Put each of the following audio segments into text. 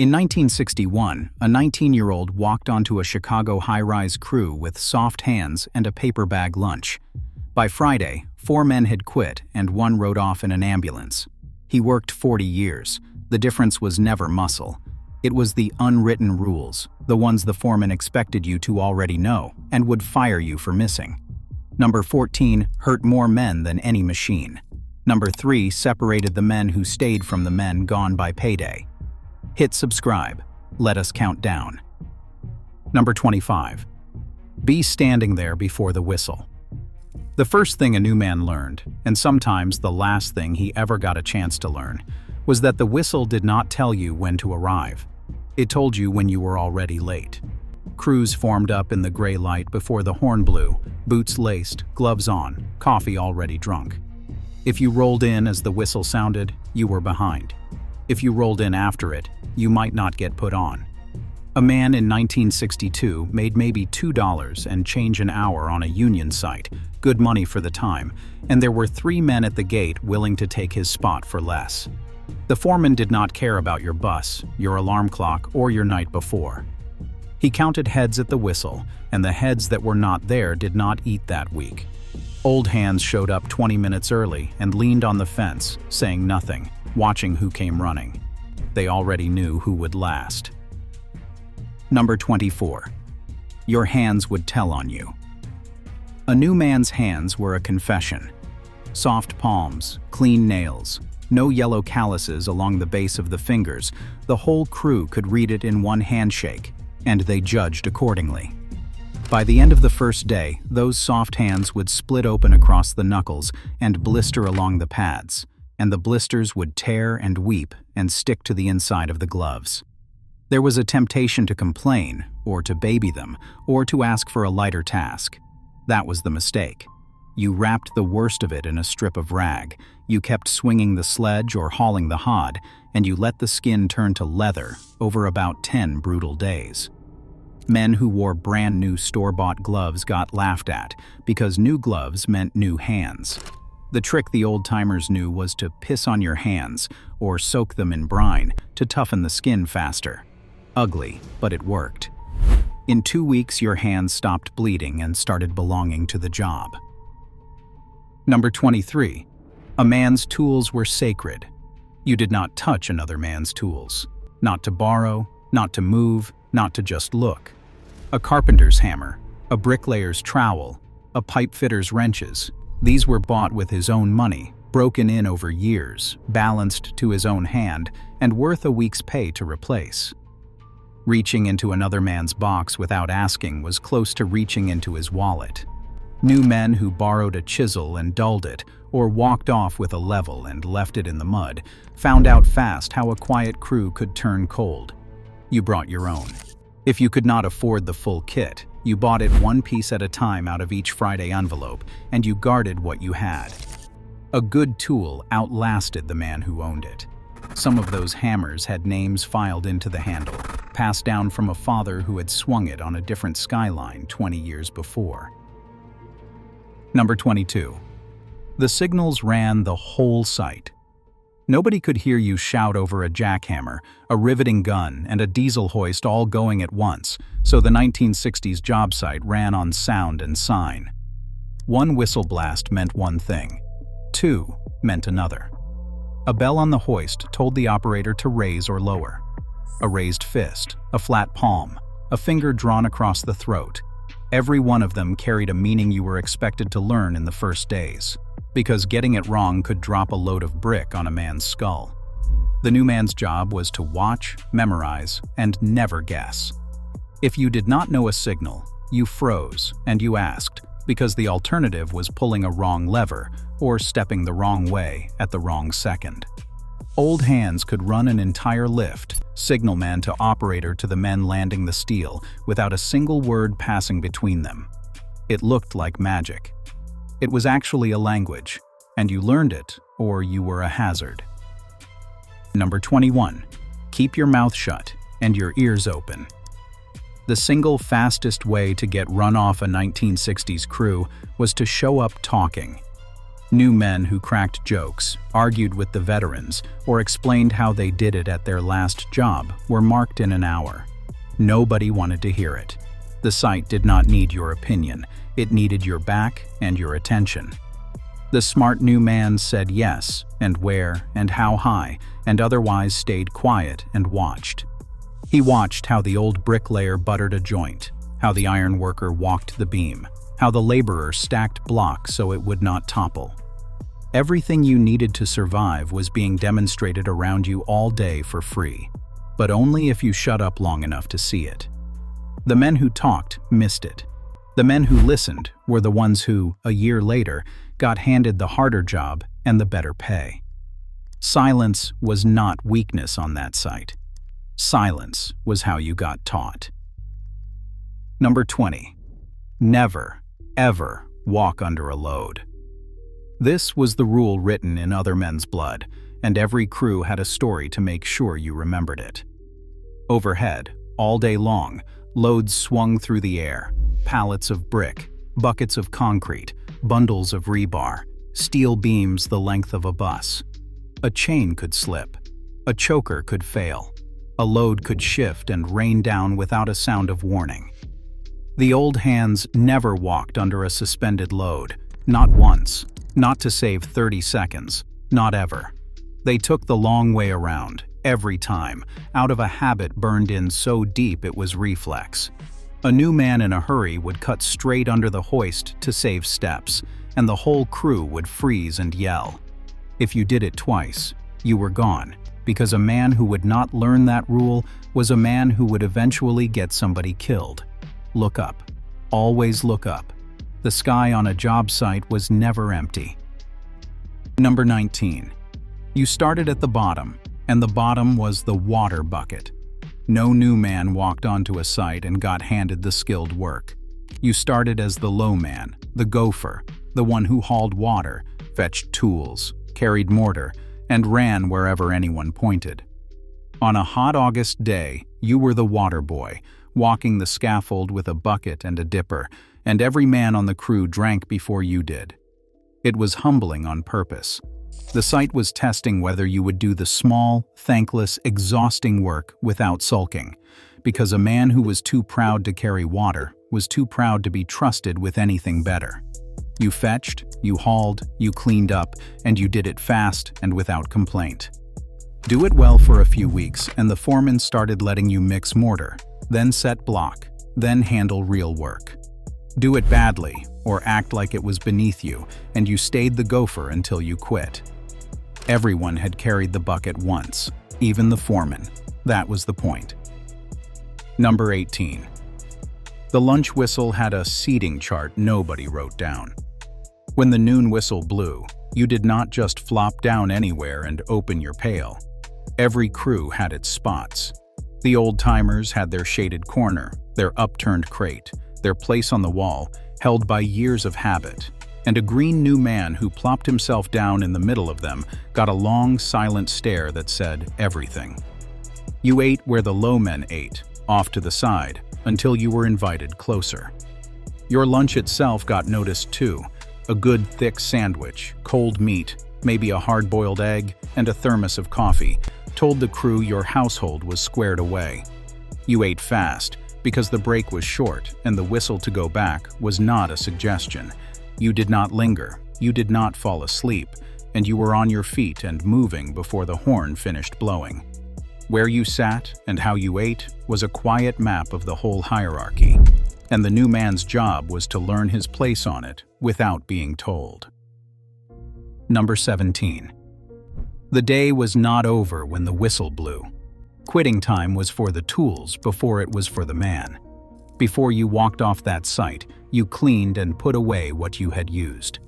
In 1961, a 19-year-old walked onto a Chicago high-rise crew with soft hands and a paper bag lunch. By Friday, 4 men had quit and 1 rode off in an ambulance. He worked 40 years. The difference was never muscle. It was the unwritten rules, the ones the foreman expected you to already know and would fire you for missing. Number 14 hurt more men than any machine. Number 3 separated the men who stayed from the men gone by payday. Hit subscribe. Let us count down. Number 25. Be standing there before the whistle. The first thing a new man learned, and sometimes the last thing he ever got a chance to learn, was that the whistle did not tell you when to arrive. It told you when you were already late. Crews formed up in the gray light before the horn blew, boots laced, gloves on, coffee already drunk. If you rolled in as the whistle sounded, you were behind. If you rolled in after it, you might not get put on. A man in 1962 made maybe $2 and change an hour on a union site, good money for the time, and there were 3 men at the gate willing to take his spot for less. The foreman did not care about your bus, your alarm clock, or your night before. He counted heads at the whistle, and the heads that were not there did not eat that week. Old hands showed up 20 minutes early and leaned on the fence, saying nothing, watching who came running. They already knew who would last. Number 24. Your hands would tell on you. A new man's hands were a confession. Soft palms, clean nails, no yellow calluses along the base of the fingers. The whole crew could read it in one handshake, and they judged accordingly. By the end of the first day, those soft hands would split open across the knuckles and blister along the pads, and the blisters would tear and weep and stick to the inside of the gloves. There was a temptation to complain, or to baby them, or to ask for a lighter task. That was the mistake. You wrapped the worst of it in a strip of rag, you kept swinging the sledge or hauling the hod, and you let the skin turn to leather over about 10 brutal days. Men who wore brand new store-bought gloves got laughed at because new gloves meant new hands. The trick the old-timers knew was to piss on your hands or soak them in brine to toughen the skin faster. Ugly, but it worked. In 2 weeks, your hands stopped bleeding and started belonging to the job. Number 23. A man's tools were sacred. You did not touch another man's tools. Not to borrow, not to move, not to just look. A carpenter's hammer, a bricklayer's trowel, a pipe fitter's wrenches. These were bought with his own money, broken in over years, balanced to his own hand, and worth a week's pay to replace. Reaching into another man's box without asking was close to reaching into his wallet. New men who borrowed a chisel and dulled it, or walked off with a level and left it in the mud, found out fast how a quiet crew could turn cold. You brought your own. If you could not afford the full kit, you bought it one piece at a time out of each Friday envelope, and you guarded what you had. A good tool outlasted the man who owned it. Some of those hammers had names filed into the handle, passed down from a father who had swung it on a different skyline 20 years before. Number 22. The signals ran the whole site. Nobody could hear you shout over a jackhammer, a riveting gun, and a diesel hoist all going at once, so the 1960s job site ran on sound and sign. One whistle blast meant one thing. 2 meant another. A bell on the hoist told the operator to raise or lower. A raised fist, a flat palm, a finger drawn across the throat. Every one of them carried a meaning you were expected to learn in the first days, because getting it wrong could drop a load of brick on a man's skull. The new man's job was to watch, memorize, and never guess. If you did not know a signal, you froze and you asked, because the alternative was pulling a wrong lever or stepping the wrong way at the wrong second. Old hands could run an entire lift, signalman to operator to the men landing the steel, without a single word passing between them. It looked like magic. It was actually a language, and you learned it, or you were a hazard. Number 21. Keep your mouth shut and your ears open. The single fastest way to get run off a 1960s crew was to show up talking. New men who cracked jokes, argued with the veterans, or explained how they did it at their last job were marked in an hour. Nobody wanted to hear it. The site did not need your opinion. It needed your back and your attention. The smart new man said yes, and where, and how high, and otherwise stayed quiet and watched. He watched how the old bricklayer buttered a joint, how the iron worker walked the beam, how the laborer stacked blocks so it would not topple. Everything you needed to survive was being demonstrated around you all day for free, but only if you shut up long enough to see it. The men who talked missed it. The men who listened were the ones who, a year later, got handed the harder job and the better pay. Silence was not weakness on that site. Silence was how you got taught. Number 20. Never, ever walk under a load. This was the rule written in other men's blood, and every crew had a story to make sure you remembered it. Overhead, all day long, loads swung through the air, pallets of brick, buckets of concrete, bundles of rebar, steel beams the length of a bus. A chain could slip, a choker could fail, a load could shift and rain down without a sound of warning. The old hands never walked under a suspended load, not once, not to save 30 seconds, not ever. They took the long way around, every time, out of a habit burned in so deep it was reflex. A new man in a hurry would cut straight under the hoist to save steps, and the whole crew would freeze and yell. If you did it twice, you were gone, because a man who would not learn that rule was a man who would eventually get somebody killed. Look up. Always look up. The sky on a job site was never empty. Number 19. You started at the bottom, and the bottom was the water bucket. No new man walked onto a site and got handed the skilled work. You started as the low man, the gopher, the one who hauled water, fetched tools, carried mortar, and ran wherever anyone pointed. On a hot August day, you were the water boy, walking the scaffold with a bucket and a dipper, and every man on the crew drank before you did. It was humbling on purpose. The site was testing whether you would do the small, thankless, exhausting work without sulking, because a man who was too proud to carry water was too proud to be trusted with anything better. You fetched, you hauled, you cleaned up, and you did it fast and without complaint. Do it well for a few weeks, and the foreman started letting you mix mortar, then set block, then handle real work. Do it badly, or act like it was beneath you, and you stayed the gopher until you quit. Everyone had carried the bucket once, even the foreman. That was the point. Number 18. The lunch whistle had a seating chart nobody wrote down. When the noon whistle blew, you did not just flop down anywhere and open your pail. Every crew had its spots. The old-timers had their shaded corner, their upturned crate, their place on the wall, held by years of habit, and a green new man who plopped himself down in the middle of them got a long, silent stare that said everything. You ate where the low men ate, off to the side, until you were invited closer. Your lunch itself got noticed too. A good thick sandwich, cold meat, maybe a hard-boiled egg, and a thermos of coffee told the crew your household was squared away. You ate fast, because the break was short and the whistle to go back was not a suggestion. You did not linger, you did not fall asleep, and you were on your feet and moving before the horn finished blowing. Where you sat and how you ate was a quiet map of the whole hierarchy, and the new man's job was to learn his place on it without being told. Number 17. The day was not over when the whistle blew. Quitting time was for the tools before it was for the man. Before you walked off that site, you cleaned and put away what you had used.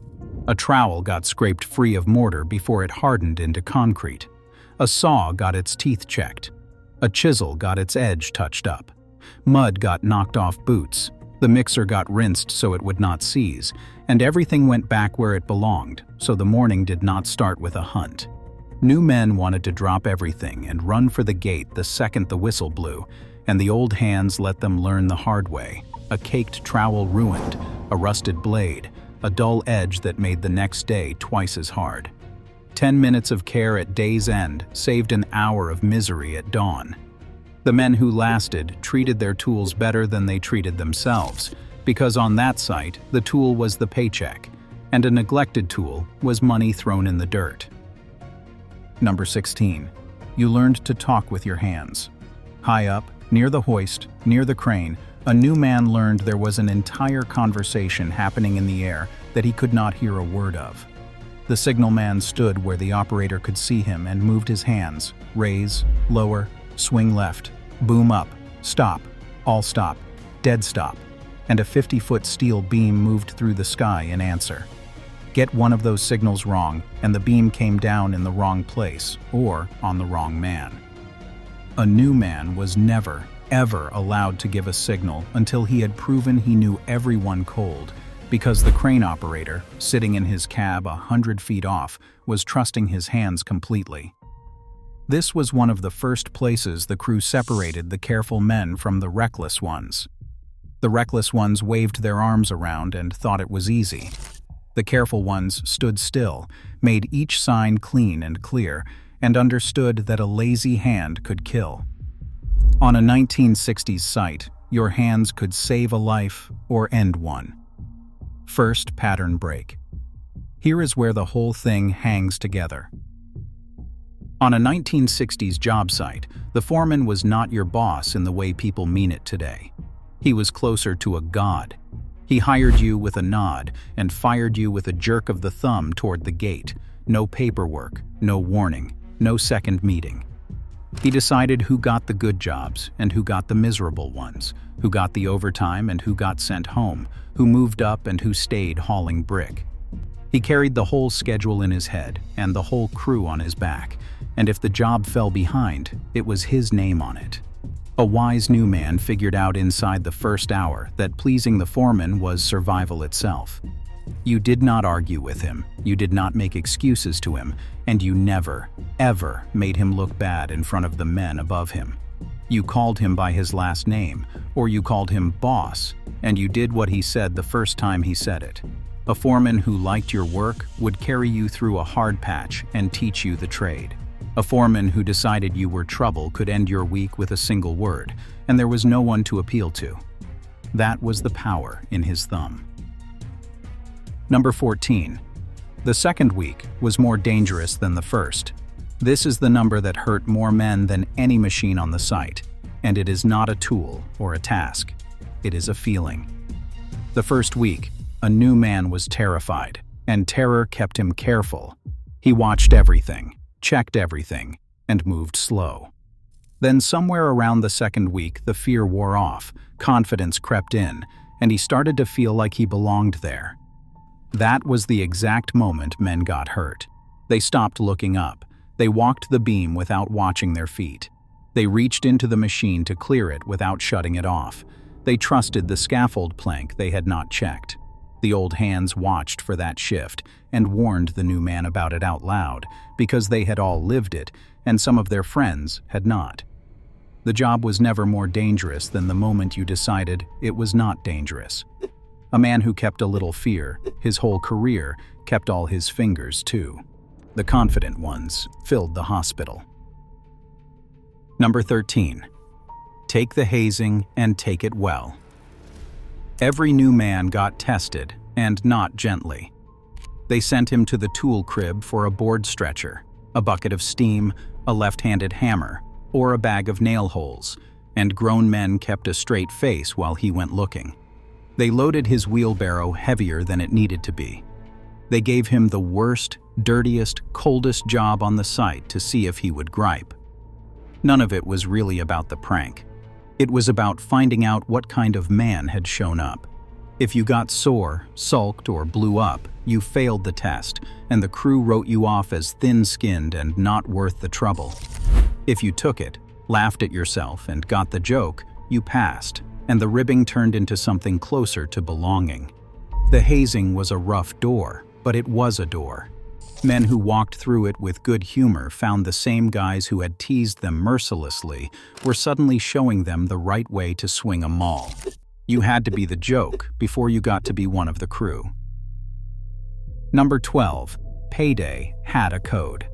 A trowel got scraped free of mortar before it hardened into concrete. A saw got its teeth checked. A chisel got its edge touched up. Mud got knocked off boots. The mixer got rinsed so it would not seize, and everything went back where it belonged, so the morning did not start with a hunt. New men wanted to drop everything and run for the gate the second the whistle blew, and the old hands let them learn the hard way. A caked trowel ruined, a rusted blade, a dull edge that made the next day twice as hard. 10 minutes of care at day's end saved an hour of misery at dawn. The men who lasted treated their tools better than they treated themselves, because on that site, the tool was the paycheck, and a neglected tool was money thrown in the dirt. Number 16. You learned to talk with your hands. High up, near the hoist, near the crane, a new man learned there was an entire conversation happening in the air that he could not hear a word of. The signalman stood where the operator could see him and moved his hands, raise, lower, swing left, boom up, stop, all stop, dead stop, and a 50-foot steel beam moved through the sky in answer. Get one of those signals wrong, and the beam came down in the wrong place or on the wrong man. A new man was never, ever allowed to give a signal until he had proven he knew everyone cold, because the crane operator, sitting in his cab 100 feet off, was trusting his hands completely. This was one of the first places the crew separated the careful men from the reckless ones. The reckless ones waved their arms around and thought it was easy. The careful ones stood still, made each sign clean and clear, and understood that a lazy hand could kill. On a 1960s site, your hands could save a life or end one. First pattern break. Here is where the whole thing hangs together. On a 1960s job site, the foreman was not your boss in the way people mean it today. He was closer to a god. He hired you with a nod and fired you with a jerk of the thumb toward the gate. No paperwork, no warning, no second meeting. He decided who got the good jobs and who got the miserable ones, who got the overtime and who got sent home, who moved up and who stayed hauling brick. He carried the whole schedule in his head and the whole crew on his back, and if the job fell behind, it was his name on it. A wise new man figured out inside the first hour that pleasing the foreman was survival itself. You did not argue with him, you did not make excuses to him, and you never, ever made him look bad in front of the men above him. You called him by his last name, or you called him boss, and you did what he said the first time he said it. A foreman who liked your work would carry you through a hard patch and teach you the trade. A foreman who decided you were trouble could end your week with a single word, and there was no one to appeal to. That was the power in his thumb. Number 14. The second week was more dangerous than the first. This is the number that hurt more men than any machine on the site, and it is not a tool or a task. It is a feeling. The first week, a new man was terrified, and terror kept him careful. He watched everything, checked everything, and moved slow. Then somewhere around the second week, the fear wore off, confidence crept in, and he started to feel like he belonged there. That was the exact moment men got hurt. They stopped looking up. They walked the beam without watching their feet. They reached into the machine to clear it without shutting it off. They trusted the scaffold plank they had not checked. The old hands watched for that shift and warned the new man about it out loud because they had all lived it and some of their friends had not. The job was never more dangerous than the moment you decided it was not dangerous. A man who kept a little fear, his whole career, kept all his fingers too. The confident ones filled the hospital. Number 13. Take the hazing and take it well. Every new man got tested, and not gently. They sent him to the tool crib for a board stretcher, a bucket of steam, a left-handed hammer, or a bag of nail holes, and grown men kept a straight face while he went looking. They loaded his wheelbarrow heavier than it needed to be. They gave him the worst, dirtiest, coldest job on the site to see if he would gripe. None of it was really about the prank. It was about finding out what kind of man had shown up. If you got sore, sulked, or blew up, you failed the test, and the crew wrote you off as thin-skinned and not worth the trouble. If you took it, laughed at yourself, and got the joke, you passed, and the ribbing turned into something closer to belonging. The hazing was a rough door, but it was a door. Men who walked through it with good humor found the same guys who had teased them mercilessly were suddenly showing them the right way to swing a maul. You had to be the joke before you got to be one of the crew. Number 12. Payday had a code.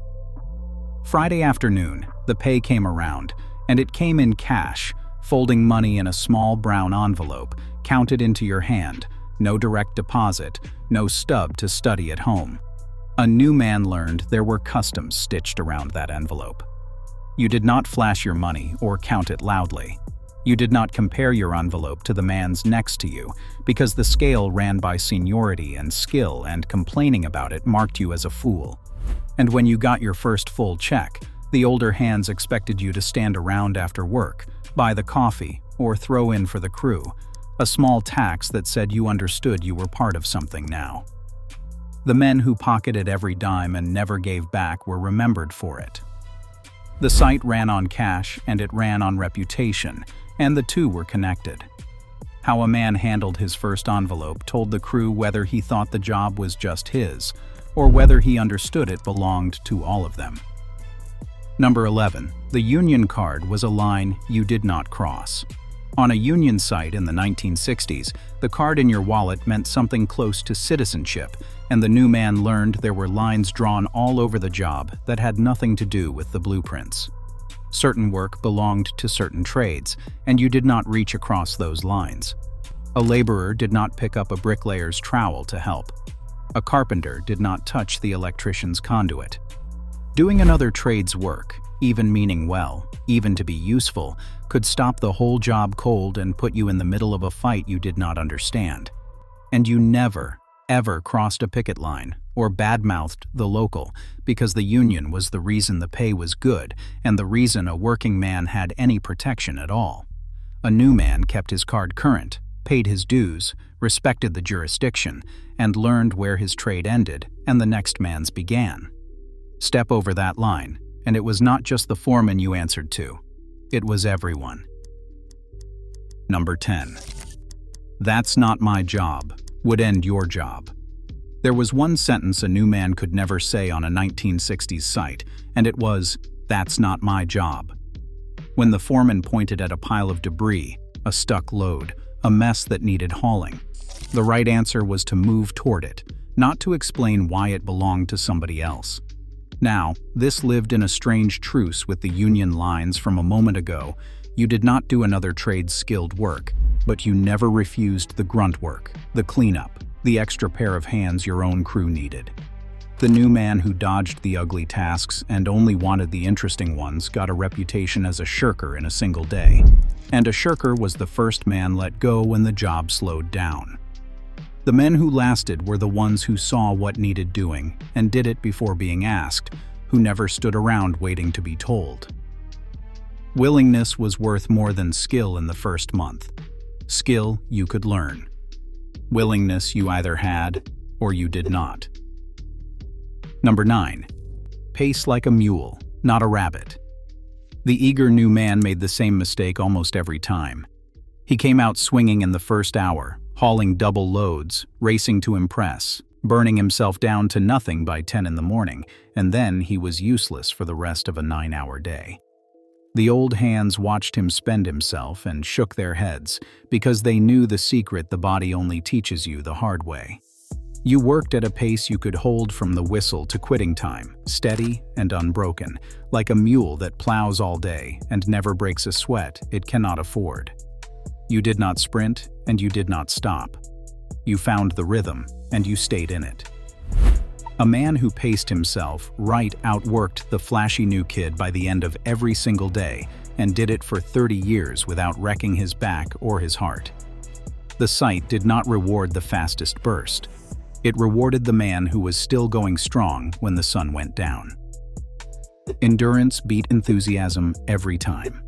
Friday afternoon, the pay came around, and it came in cash, folding money in a small brown envelope, counted into your hand, no direct deposit, no stub to study at home. A new man learned there were customs stitched around that envelope. You did not flash your money or count it loudly. You did not compare your envelope to the man's next to you, because the scale ran by seniority and skill, and complaining about it marked you as a fool. And when you got your first full check, the older hands expected you to stand around after work, buy the coffee, or throw in for the crew, a small tax that said you understood you were part of something now. The men who pocketed every dime and never gave back were remembered for it. The site ran on cash and it ran on reputation, and the two were connected. How a man handled his first envelope told the crew whether he thought the job was just his, or whether he understood it belonged to all of them. Number 11. The union card was a line you did not cross. On a union site in the 1960s, the card in your wallet meant something close to citizenship, and the new man learned there were lines drawn all over the job that had nothing to do with the blueprints. Certain work belonged to certain trades, and you did not reach across those lines. A laborer did not pick up a bricklayer's trowel to help. A carpenter did not touch the electrician's conduit. Doing another trade's work, even meaning well, even to be useful, could stop the whole job cold and put you in the middle of a fight you did not understand. And you never, ever crossed a picket line or badmouthed the local, because the union was the reason the pay was good and the reason a working man had any protection at all. A new man kept his card current, paid his dues, respected the jurisdiction, and learned where his trade ended and the next man's began. Step over that line, and it was not just the foreman you answered to. It was everyone. Number 10. "That's not my job" would end your job. There was one sentence a new man could never say on a 1960s site, and it was, "That's not my job." When the foreman pointed at a pile of debris, a stuck load, a mess that needed hauling, the right answer was to move toward it, not to explain why it belonged to somebody else. Now, this lived in a strange truce with the union lines from a moment ago. You did not do another trade's skilled work, but you never refused the grunt work, the cleanup, the extra pair of hands your own crew needed. The new man who dodged the ugly tasks and only wanted the interesting ones got a reputation as a shirker in a single day. And a shirker was the first man let go when the job slowed down. The men who lasted were the ones who saw what needed doing and did it before being asked, who never stood around waiting to be told. Willingness was worth more than skill in the first month. Skill you could learn. Willingness you either had or you did not. Number 9. Pace like a mule, not a rabbit. The eager new man made the same mistake almost every time. He came out swinging in the first hour, hauling double loads, racing to impress, burning himself down to nothing by 10 in the morning, and then he was useless for the rest of a 9-hour day. The old hands watched him spend himself and shook their heads, because they knew the secret the body only teaches you the hard way. You worked at a pace you could hold from the whistle to quitting time, steady and unbroken, like a mule that plows all day and never breaks a sweat it cannot afford. You did not sprint, and you did not stop. You found the rhythm, and you stayed in it. A man who paced himself right outworked the flashy new kid by the end of every single day, and did it for 30 years without wrecking his back or his heart. The site did not reward the fastest burst. It rewarded the man who was still going strong when the sun went down. Endurance beat enthusiasm every time.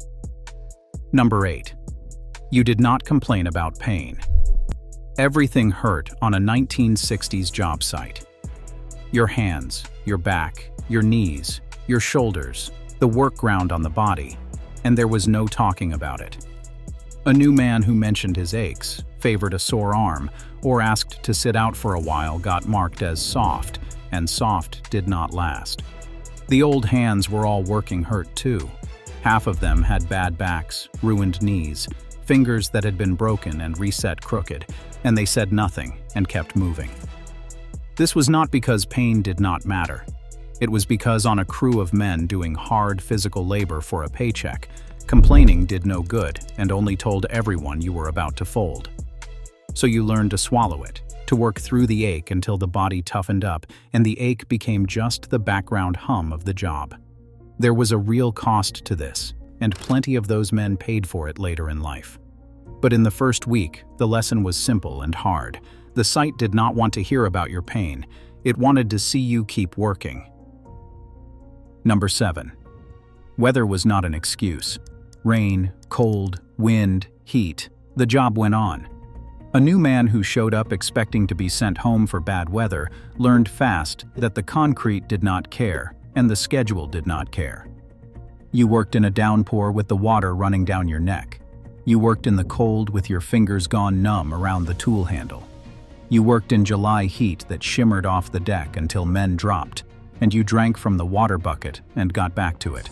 Number 8. You did not complain about pain. Everything hurt on a 1960s job site. Your hands, your back, your knees, your shoulders, the work ground on the body, and there was no talking about it. A new man who mentioned his aches, favored a sore arm, or asked to sit out for a while got marked as soft, and soft did not last. The old hands were all working hurt too. Half of them had bad backs, ruined knees, fingers that had been broken and reset crooked, and they said nothing and kept moving. This was not because pain did not matter. It was because on a crew of men doing hard physical labor for a paycheck, complaining did no good and only told everyone you were about to fold. So you learned to swallow it, to work through the ache until the body toughened up and the ache became just the background hum of the job. There was a real cost to this, and plenty of those men paid for it later in life. But in the first week, the lesson was simple and hard. The site did not want to hear about your pain. It wanted to see you keep working. Number 7. Weather was not an excuse. Rain, cold, wind, heat. The job went on. A new man who showed up expecting to be sent home for bad weather learned fast that the concrete did not care and the schedule did not care. You worked in a downpour with the water running down your neck. You worked in the cold with your fingers gone numb around the tool handle. You worked in July heat that shimmered off the deck until men dropped, and you drank from the water bucket and got back to it.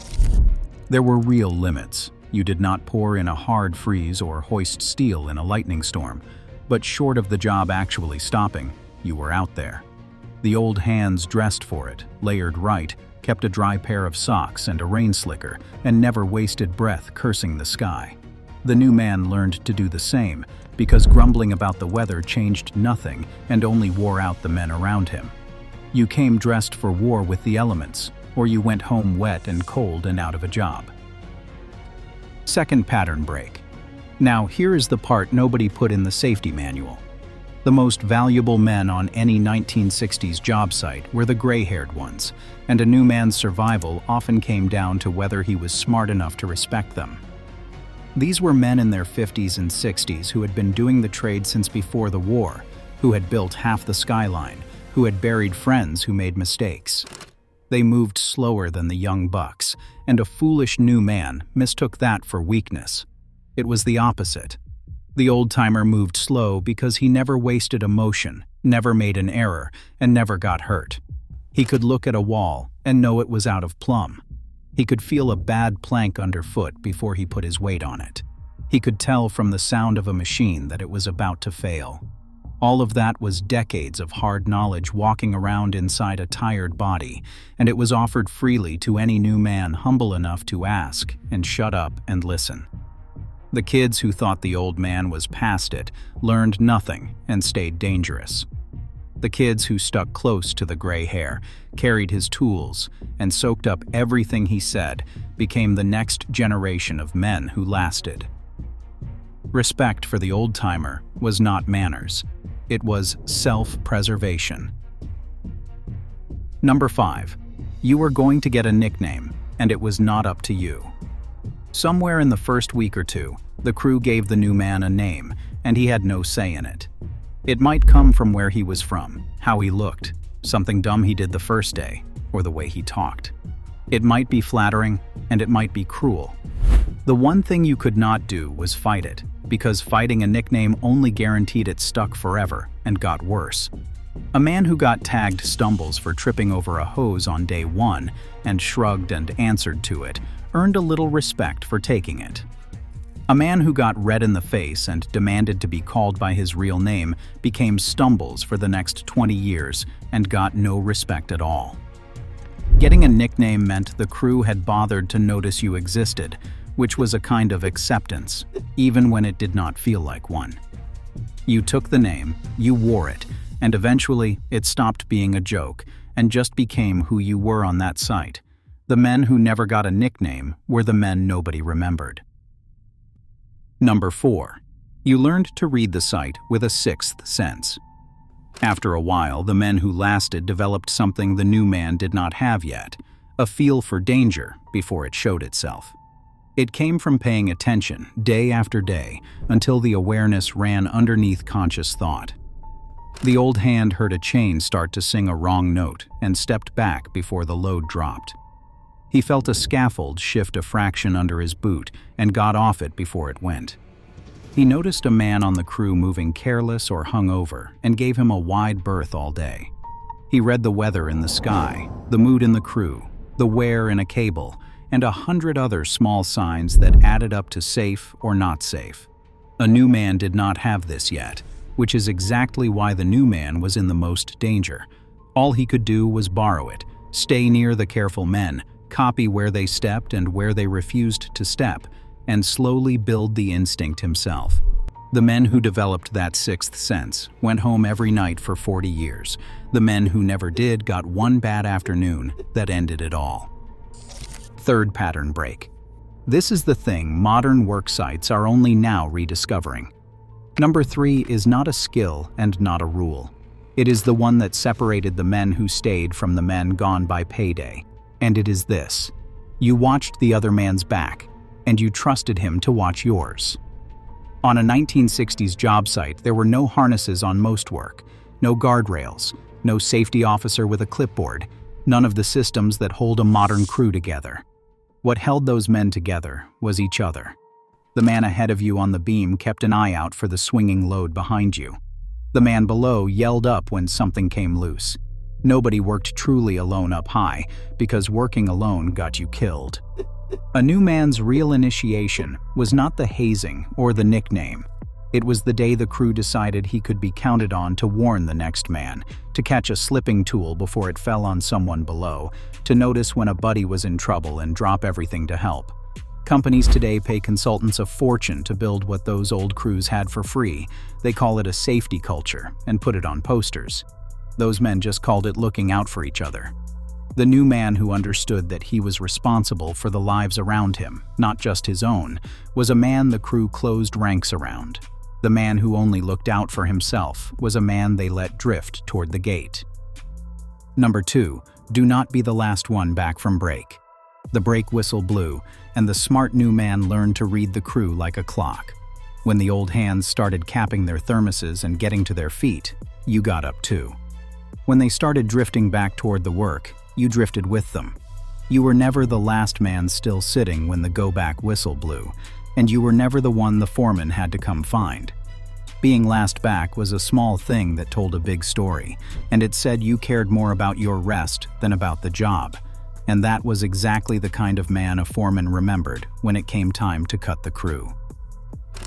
There were real limits. You did not pour in a hard freeze or hoist steel in a lightning storm, but short of the job actually stopping, you were out there. The old hands dressed for it, layered right, kept a dry pair of socks and a rain slicker, and never wasted breath cursing the sky. The new man learned to do the same, because grumbling about the weather changed nothing and only wore out the men around him. You came dressed for war with the elements, or you went home wet and cold and out of a job. Second pattern break. Now here is the part nobody put in the safety manual. The most valuable men on any 1960s job site were the gray-haired ones, and a new man's survival often came down to whether he was smart enough to respect them. These were men in their 50s and 60s who had been doing the trade since before the war, who had built half the skyline, who had buried friends who made mistakes. They moved slower than the young bucks, and a foolish new man mistook that for weakness. It was the opposite. The old-timer moved slow because he never wasted emotion, never made an error, and never got hurt. He could look at a wall and know it was out of plumb. He could feel a bad plank underfoot before he put his weight on it. He could tell from the sound of a machine that it was about to fail. All of that was decades of hard knowledge walking around inside a tired body, and it was offered freely to any new man humble enough to ask and shut up and listen. The kids who thought the old man was past it learned nothing and stayed dangerous. The kids who stuck close to the gray hair, carried his tools, and soaked up everything he said became the next generation of men who lasted. Respect for the old-timer was not manners. It was self-preservation. Number 5. You were going to get a nickname, and it was not up to you. Somewhere in the first week or two, the crew gave the new man a name, and he had no say in it. It might come from where he was from, how he looked, something dumb he did the first day, or the way he talked. It might be flattering, and it might be cruel. The one thing you could not do was fight it, because fighting a nickname only guaranteed it stuck forever and got worse. A man who got tagged Stumbles for tripping over a hose on day 1 and shrugged and answered to it earned a little respect for taking it. A man who got red in the face and demanded to be called by his real name became Stumbles for the next 20 years and got no respect at all. Getting a nickname meant the crew had bothered to notice you existed, which was a kind of acceptance, even when it did not feel like one. You took the name, you wore it, and eventually it stopped being a joke and just became who you were on that site. The men who never got a nickname were the men nobody remembered. Number 4. You learned to read the site with a sixth sense. After a while, the men who lasted developed something the new man did not have yet, a feel for danger before it showed itself. It came from paying attention day after day until the awareness ran underneath conscious thought. The old hand heard a chain start to sing a wrong note and stepped back before the load dropped. He felt a scaffold shift a fraction under his boot and got off it before it went. He noticed a man on the crew moving careless or hungover and gave him a wide berth all day. He read the weather in the sky, the mood in the crew, the wear in a cable, and 100 other small signs that added up to safe or not safe. A new man did not have this yet, which is exactly why the new man was in the most danger, All he could do was borrow it, stay near the careful men, copy where they stepped and where they refused to step, and slowly build the instinct himself. The men who developed that sixth sense went home every night for 40 years. The men who never did got one bad afternoon that ended it all. Third pattern break. This is the thing modern work sites are only now rediscovering. Number 3 is not a skill and not a rule. It is the one that separated the men who stayed from the men gone by payday. And it is this: you watched the other man's back, and you trusted him to watch yours. On a 1960s job site, there were no harnesses on most work, no guardrails, no safety officer with a clipboard, none of the systems that hold a modern crew together. What held those men together was each other. The man ahead of you on the beam kept an eye out for the swinging load behind you. The man below yelled up when something came loose. Nobody worked truly alone up high, because working alone got you killed. A new man's real initiation was not the hazing or the nickname. It was the day the crew decided he could be counted on to warn the next man, to catch a slipping tool before it fell on someone below, to notice when a buddy was in trouble and drop everything to help. Companies today pay consultants a fortune to build what those old crews had for free. They call it a safety culture and put it on posters. Those men just called it looking out for each other. The new man who understood that he was responsible for the lives around him, not just his own, was a man the crew closed ranks around. The man who only looked out for himself was a man they let drift toward the gate. Number 2, do not be the last one back from break. The break whistle blew, and the smart new man learned to read the crew like a clock. When the old hands started capping their thermoses and getting to their feet, you got up too. When they started drifting back toward the work, you drifted with them. You were never the last man still sitting when the go-back whistle blew, and you were never the one the foreman had to come find. Being last back was a small thing that told a big story, and it said you cared more about your rest than about the job. And that was exactly the kind of man a foreman remembered when it came time to cut the crew.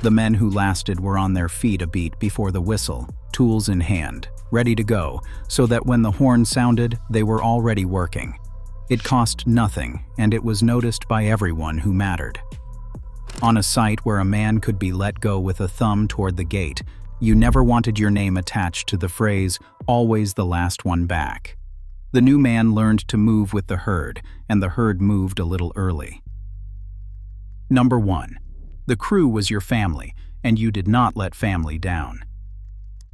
The men who lasted were on their feet a beat before the whistle, tools in hand, ready to go, so that when the horn sounded, they were already working. It cost nothing, and it was noticed by everyone who mattered. On a site where a man could be let go with a thumb toward the gate, you never wanted your name attached to the phrase, "always the last one back." The new man learned to move with the herd, and the herd moved a little early. Number 1. The crew was your family, and you did not let family down.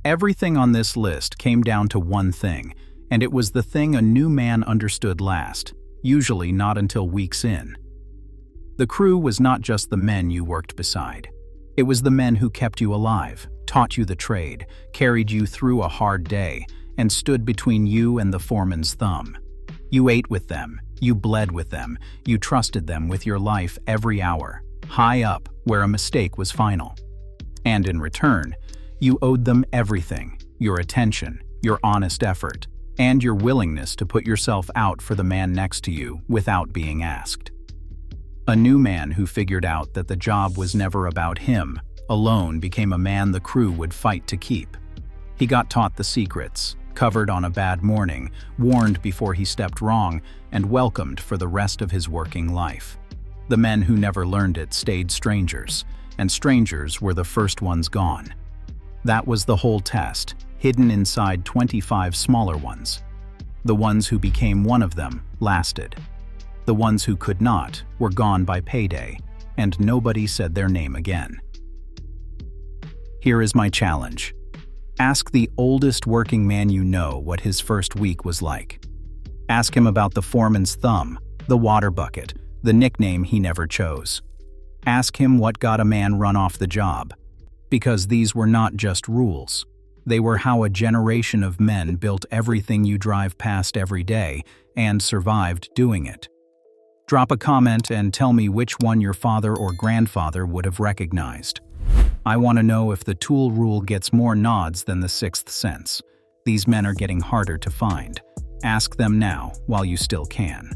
Everything on this list came down to one thing, and it was the thing a new man understood last, usually not until weeks in. The crew was not just the men you worked beside. It was the men who kept you alive, taught you the trade, carried you through a hard day, and stood between you and the foreman's thumb. You ate with them, you bled with them, you trusted them with your life every hour, high up where a mistake was final. And in return, you owed them everything: your attention, your honest effort, and your willingness to put yourself out for the man next to you without being asked. A new man who figured out that the job was never about him alone became a man the crew would fight to keep. He got taught the secrets, covered on a bad morning, warned before he stepped wrong, and welcomed for the rest of his working life. The men who never learned it stayed strangers, and strangers were the first ones gone. That was the whole test, hidden inside 25 smaller ones. The ones who became one of them lasted. The ones who could not were gone by payday, and nobody said their name again. Here is my challenge. Ask the oldest working man you know what his first week was like. Ask him about the foreman's thumb, the water bucket, the nickname he never chose. Ask him what got a man run off the job. Because these were not just rules. They were how a generation of men built everything you drive past every day and survived doing it. Drop a comment and tell me which one your father or grandfather would have recognized. I want to know if the tool rule gets more nods than the sixth sense. These men are getting harder to find. Ask them now while you still can.